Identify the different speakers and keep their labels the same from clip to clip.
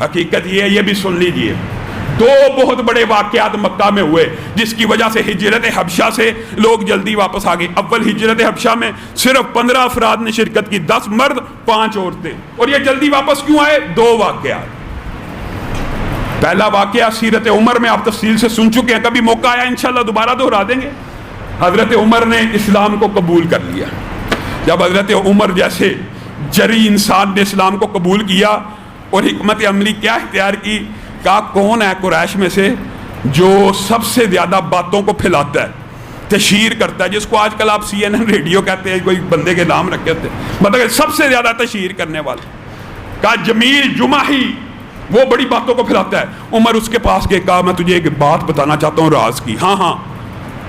Speaker 1: حقیقت یہ ہے، یہ بھی سن لیجئے، دو بہت بڑے واقعات مکہ میں ہوئے جس کی وجہ سے ہجرت حبشہ سے لوگ جلدی واپس آ گئے۔ اول ہجرت حبشہ میں صرف 15 افراد نے شرکت کی، 10 مرد 5 عورتیں، اور یہ جلدی واپس کیوں آئے؟ دو واقعات۔ پہلا واقعہ سیرت عمر میں آپ تفصیل سے سن چکے ہیں، کبھی موقع آیا انشاءاللہ دوبارہ دہرا دیں گے۔ حضرت عمر نے اسلام کو قبول کر لیا۔ جب حضرت عمر جیسے جری انسان نے اسلام کو قبول کیا اور حکمت عملی کیا اختیار کی، کہا کون ہے قریش میں سے جو سب سے زیادہ باتوں کو پھیلاتا ہے، تشہیر کرتا ہے، جس کو آج کل آپ CNN ریڈیو کہتے ہیں، کوئی بندے کے نام رکھے ہوتے ہیں، مطلب سب سے زیادہ تشہیر کرنے والا۔ کہا جمیل جمحی، وہ بڑی باتوں کو پھیلاتا ہے۔ عمر اس کے پاس گئے، کہا میں تجھے ایک بات بتانا چاہتا ہوں راز کی۔ ہاں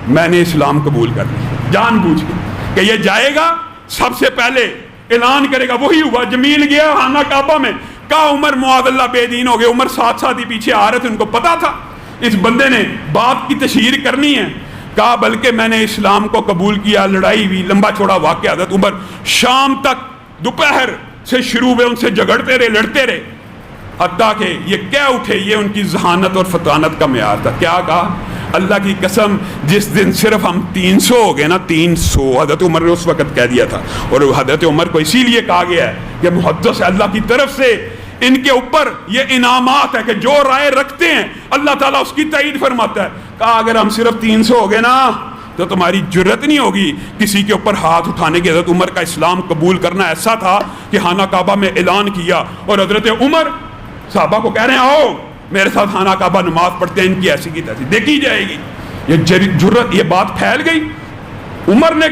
Speaker 1: میں نے اسلام قبول کر لیا، جان بوجھ کے کہ یہ جائے گا سب سے پہلے اعلان کرے گا۔ وہی ہوا، جمیل گیا خانہ کعبہ میں، کہا عمر معاذ اللہ بے دین ہو گئے۔ عمر ساتھ ہی پیچھے آ رہے تھے، ان کو پتا تھا اس بندے نے بات کی تشہیر کرنی ہے۔ کہا بلکہ میں نے اسلام کو قبول کیا۔ لڑائی ہوئی، لمبا چوڑا واقعہ۔ حضرت عمر شام تک دوپہر سے شروع ہوئے ان سے جھگڑتے رہے، لڑتے رہے، حتیٰ کہ یہ کہہ اٹھے، یہ ان کی ذہانت اور فطانت کا معیار تھا۔ کیا کہا؟ اللہ کی قسم جس دن صرف ہم 300 ہو گئے نا، 300، حضرت عمر نے اس وقت کہہ دیا تھا، اور حضرت عمر کو اسی لیے کہا گیا ہے کہ محدث اللہ کی طرف سے ان کے اوپر یہ انعامات ہے کہ جو رائے رکھتے ہیں اللہ تعالیٰ اس کی تائید فرماتا ہے۔ کہا اگر ہم صرف 300 ہو گئے نا تو تمہاری جرت نہیں ہوگی کسی کے اوپر ہاتھ اٹھانے کی۔ حضرت عمر کا اسلام قبول کرنا ایسا تھا کہ خانہ کعبہ میں اعلان کیا، اور حضرت عمر صحابہ کو کہہ رہے ہیں آؤ میرے ساتھ خانہ کعبہ نماز پڑھتے ہیں، ان کی ایسی کی تیسی دیکھی جائے گی۔ یہ جرت، یہ بات پھیل گئی، عمر نے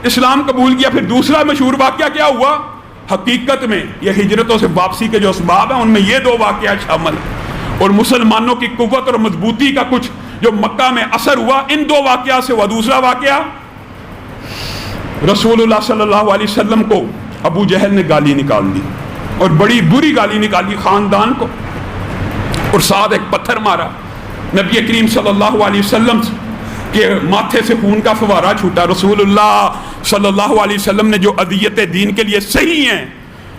Speaker 1: اسلام قبول کیا۔ پھر دوسرا مشہور واقعہ کیا ہوا؟ حقیقت میں یہ ہجرتوں سے واپسی کے جو اسباب ہیں ان میں یہ دو واقعات شامل ہیں، اور مسلمانوں کی قوت اور مضبوطی کا کچھ جو مکہ میں اثر ہوا ان دو واقعات سے ہوا۔ دوسرا واقعہ، رسول اللہ صلی اللہ علیہ وسلم کو ابو جہل نے گالی نکال دی، اور بڑی بری گالی نکالی خاندان کو، اور ساتھ ایک پتھر مارا۔ نبی کریم صلی اللہ علیہ وسلم کے ماتھے سے خون کا فوارہ چھوٹا۔ رسول اللہ صلی اللہ علیہ وسلم نے جو اذیتیں دین کے لیے صحیح ہیں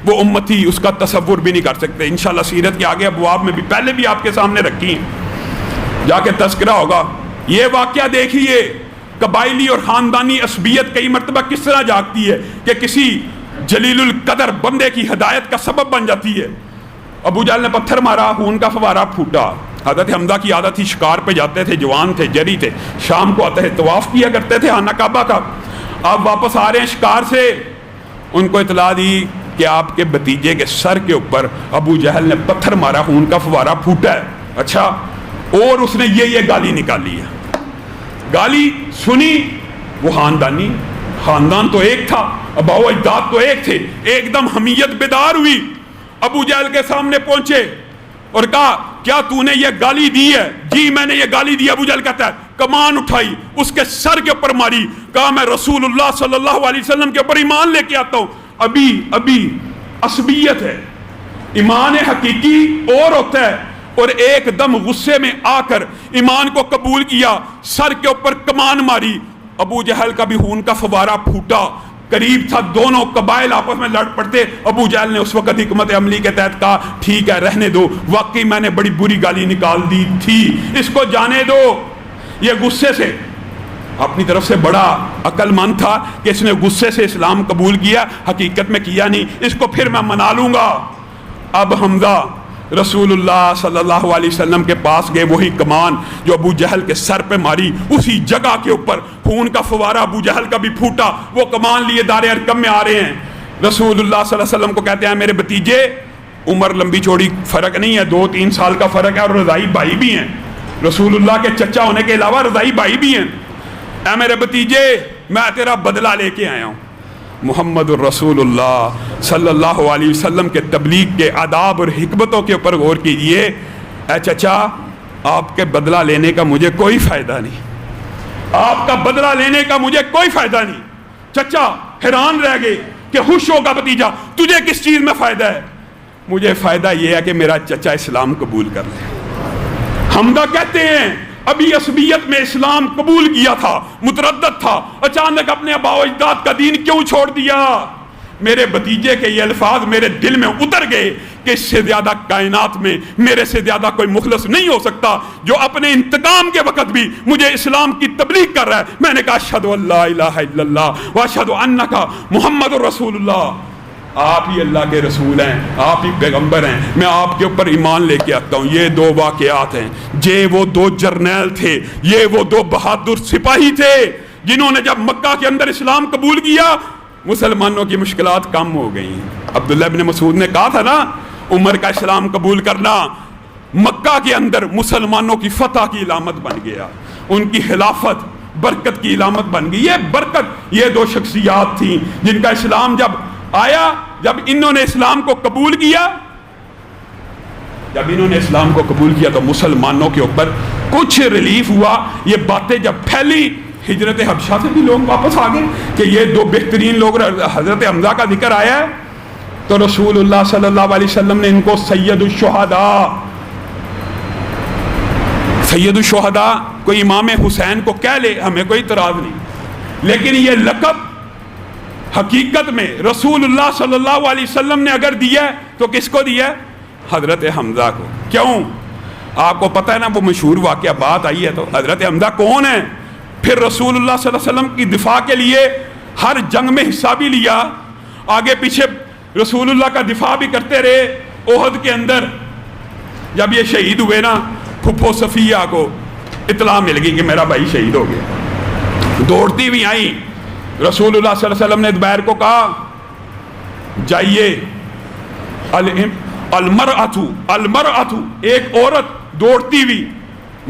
Speaker 1: وہ امتی اس کا تصور بھی نہیں کر سکتے۔ انشاءاللہ سیرت کے آگے ابواب میں بھی پہلے بھی آپ کے سامنے رکھی ہیں، جا کے تذکرہ ہوگا۔ یہ واقعہ دیکھیے، قبائلی اور خاندانی عصبیت کئی مرتبہ کس طرح جاگتی ہے کہ کسی جلیل القدر بندے کی ہدایت کا سبب بن جاتی ہے۔ ابو جہل نے پتھر مارا، خون کا فوارہ پھوٹا۔ حضرت حمزہ کی عادت تھی، شکار پہ جاتے تھے، جوان تھے، جری تھے، شام کو آتے تھے، طواف کیا کرتے تھے خانہ کعبہ کا۔ اب واپس آ رہے ہیں شکار سے، ان کو اطلاع دی کہ آپ کے بھتیجے کے سر کے اوپر ابو جہل نے پتھر مارا، خون کا فوارہ پھوٹا ہے۔ اچھا، اور اس نے یہ گالی نکالی ہے۔ گالی سنی، وہ خاندان تو ایک تھا، ابا و اجداد تو ایک تھے، ایک دم حمیت بیدار ہوئی، ابو جہل کے سامنے پہنچے اور کہا کیا تو نے یہ گالی دی ہے؟ جی میں نے یہ گالی دی۔ ابو جہل کہتا ہے کمان اٹھائی، اس کے سر کے اوپر ماری، کہا میں رسول اللہ صلی اللہ علیہ وسلم کے اوپر ایمان لے کے آتا ہوں۔ ابھی عصبیت ہے، ایمان حقیقی اور ہوتا ہے، اور ایک دم غصے میں آ کر ایمان کو قبول کیا، سر کے اوپر کمان ماری۔ ابو جہل کا بھی خون کا فوارہ پھوٹا، قریب تھا دونوں قبائل آپس میں لڑ پڑتے۔ ابو جہل نے اس وقت حکمت عملی کے تحت کہا ٹھیک ہے رہنے دو، واقعی میں نے بڑی بری گالی نکال دی تھی، اس کو جانے دو۔ یہ غصے سے اپنی طرف سے بڑا عقل مند تھا کہ اس نے غصے سے اسلام قبول کیا، حقیقت میں کیا نہیں، اس کو پھر میں منا لوں گا۔ اب حمزہ رسول اللہ صلی اللہ علیہ وسلم کے پاس گئے، وہی کمان جو ابو جہل کے سر پہ ماری، اسی جگہ کے اوپر خون کا فوارہ ابو جہل کا بھی پھوٹا، وہ کمان لیے دار ارقم میں آ رہے ہیں۔ رسول اللہ صلی اللہ علیہ وسلم کو کہتے ہیں میرے بھتیجے، عمر لمبی چوڑی فرق نہیں ہے، 2-3 سال کا فرق ہے، اور رضائی بھائی بھی ہیں، رسول اللہ کے چچا ہونے کے علاوہ رضائی بھائی بھی ہیں۔ اے میرے بھتیجے، میں تیرا بدلہ لے کے آیا ہوں۔ محمد الرسول اللہ صلی اللہ علیہ وسلم کے تبلیغ کے آداب اور حکمتوں کے اوپر غور کیجئے۔ اے چچا، آپ کے بدلہ لینے کا مجھے کوئی فائدہ نہیں، آپ کا بدلہ لینے کا مجھے کوئی فائدہ نہیں۔ چچا حیران رہ گئے کہ خوش ہوگا بھتیجا، تجھے کس چیز میں فائدہ ہے؟ مجھے فائدہ یہ ہے کہ میرا چچا اسلام قبول کر لے۔ حمزہ کہتے ہیں ابھی عصبیت میں اسلام قبول کیا تھا، متردد تھا، اچانک اپنے آباء و اجداد کا دین کیوں چھوڑ دیا؟ میرے بھتیجے کے یہ الفاظ میرے دل میں اتر گئے کہ اس سے زیادہ کائنات میں میرے سے زیادہ کوئی مخلص نہیں ہو سکتا جو اپنے انتقام کے وقت بھی مجھے اسلام کی تبلیغ کر رہا ہے۔ میں نے کہا اشہد ان لا الہ الا اللہ واشہد انک محمد رسول اللہ، آپ ہی اللہ کے رسول ہیں، آپ ہی پیغمبر ہیں، میں آپ کے اوپر ایمان لے کے آتا ہوں۔ یہ دو واقعات ہیں، یہ وہ دو جرنیل تھے، یہ وہ دو بہادر سپاہی تھے جنہوں نے جب مکہ کے اندر اسلام قبول کیا مسلمانوں کی مشکلات کم ہو گئیں۔ عبداللہ بن مسعود نے کہا تھا نا، عمر کا اسلام قبول کرنا مکہ کے اندر مسلمانوں کی فتح کی علامت بن گیا، ان کی خلافت برکت کی علامت بن گئی۔ یہ برکت، یہ دو شخصیات تھیں جن کا اسلام جب آیا، جب انہوں نے اسلام کو قبول کیا، تو مسلمانوں کے اوپر کچھ ریلیف ہوا۔ یہ باتیں جب پھیلی ہجرت حبشہ سے بھی لوگ واپس آ گئے کہ یہ دو بہترین لوگ، حضرت حمزہ کا ذکر آیا ہے تو رسول اللہ صلی اللہ علیہ وسلم نے ان کو سید الشہداء، کوئی امام حسین کو کہہ لے، ہمیں کوئی اعتراض نہیں، لیکن یہ لقب حقیقت میں رسول اللہ صلی اللہ علیہ وسلم نے اگر دیا ہے تو کس کو دیا ہے؟ حضرت حمزہ کو۔ کیوں؟ آپ کو پتہ ہے نا وہ مشہور واقعہ بات آئی ہے تو حضرت حمزہ کون ہے؟ پھر رسول اللہ صلی اللہ علیہ وسلم کی دفاع کے لیے ہر جنگ میں حصہ بھی لیا، آگے پیچھے رسول اللہ کا دفاع بھی کرتے رہے۔ احد کے اندر جب یہ شہید ہوئے نا، پھپھو صفیہ کو اطلاع مل گئی کہ میرا بھائی شہید ہو گیا، دوڑتی بھی آئیں، رسول اللہ صلی اللہ علیہ وسلم نے زبیر کو کہا جائیے، المرأۃ ایک عورت دوڑتی ہوئی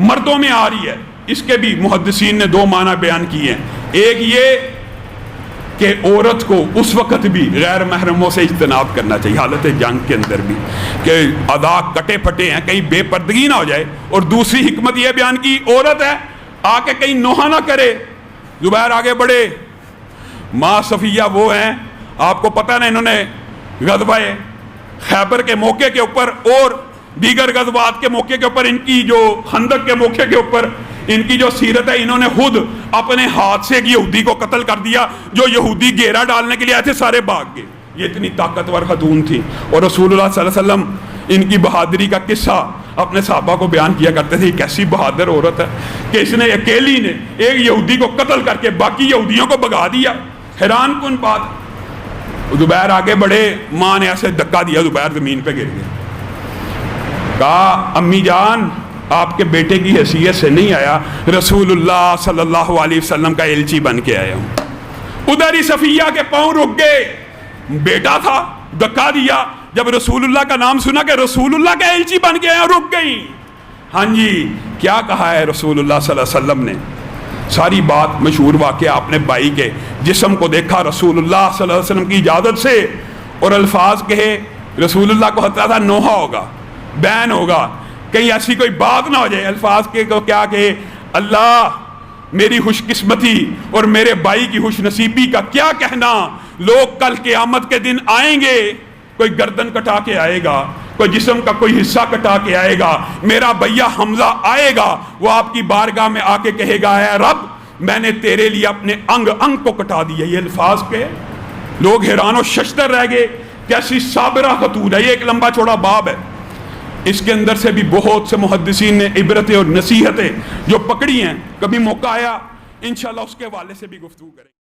Speaker 1: مردوں میں آ رہی ہے۔ اس کے بھی محدثین نے دو معنی بیان کیے ہیں، ایک یہ کہ عورت کو اس وقت بھی غیر محرموں سے اجتناب کرنا چاہیے، حالت جنگ کے اندر بھی، کہ ادا کٹے پھٹے ہیں کہیں بے پردگی نہ ہو جائے، اور دوسری حکمت یہ بیان کی عورت ہے آ کے کہیں نوحہ نہ کرے۔ زبیر آگے بڑھے، ماں صفیہ وہ ہیں، آپ کو پتہ نا، انہوں نے غزوہ خیبر کے موقع کے اوپر اور دیگر غزوات کے موقع کے اوپر، ان کی جو خندق کے موقع کے اوپر ان کی جو سیرت ہے، انہوں نے خود اپنے ہاتھ سے ایک یہودی کو قتل کر دیا، جو یہودی گھیرا ڈالنے کے لیے آئے تھے، سارے بھاگ گئے۔ یہ اتنی طاقتور خاتون تھی، اور رسول اللہ صلی اللہ علیہ وسلم ان کی بہادری کا قصہ اپنے صحابہ کو بیان کیا کرتے تھے۔ کیسی بہادر عورت ہے کہ اس نے اکیلی نے ایک یہودی کو قتل کر کے باقی یہودیوں کو بھگا دیا، حیران کن بات۔ زبیر آگے بڑھے، ماں نے ایسے دھکا دیا، زبیر زمین پہ گر گیا، کہا امی جان آپ کے بیٹے کی حیثیت سے نہیں آیا، رسول اللہ صلی اللہ علیہ وسلم کا ایلچی بن کے آیا ہوں۔ ادھر ہی صفیہ کے پاؤں رک گئے، بیٹا تھا، دھکا دیا، جب رسول اللہ کا نام سنا کہ رسول اللہ کا ایلچی بن کے آیا، رک گئی۔ ہاں جی، کیا کہا ہے رسول اللہ صلی اللہ علیہ وسلم نے؟ ساری بات مشہور واقعہ، اپنے بھائی کے جسم کو دیکھا رسول اللہ صلی اللہ علیہ وسلم کی اجازت سے، اور الفاظ کہے، رسول اللہ کو خطرہ تھا نوحہ ہوگا، بین ہوگا، کہیں ایسی کوئی بات نہ ہو جائے۔ الفاظ کے کو کیا کہے، اللہ میری خوش قسمتی اور میرے بھائی کی خوش نصیبی کا کیا کہنا، لوگ کل قیامت کے دن آئیں گے، کوئی گردن کٹا کے آئے گا، کوئی جسم کا کوئی حصہ کٹا کے آئے گا، میرا بھیا حمزہ آئے گا، وہ آپ کی بارگاہ میں آ کے کہے گا اے رب میں نے تیرے لیے اپنے انگ انگ کو کٹا دیا۔ یہ الفاظ کے لوگ حیران و ششدر رہ گئے، کیسی صابرہ خاتون ہے۔ یہ ایک لمبا چوڑا باب ہے، اس کے اندر سے بھی بہت سے محدثین نے عبرتیں اور نصیحتیں جو پکڑی ہیں، کبھی موقع آیا انشاءاللہ اس کے حوالے سے بھی گفتگو کریں۔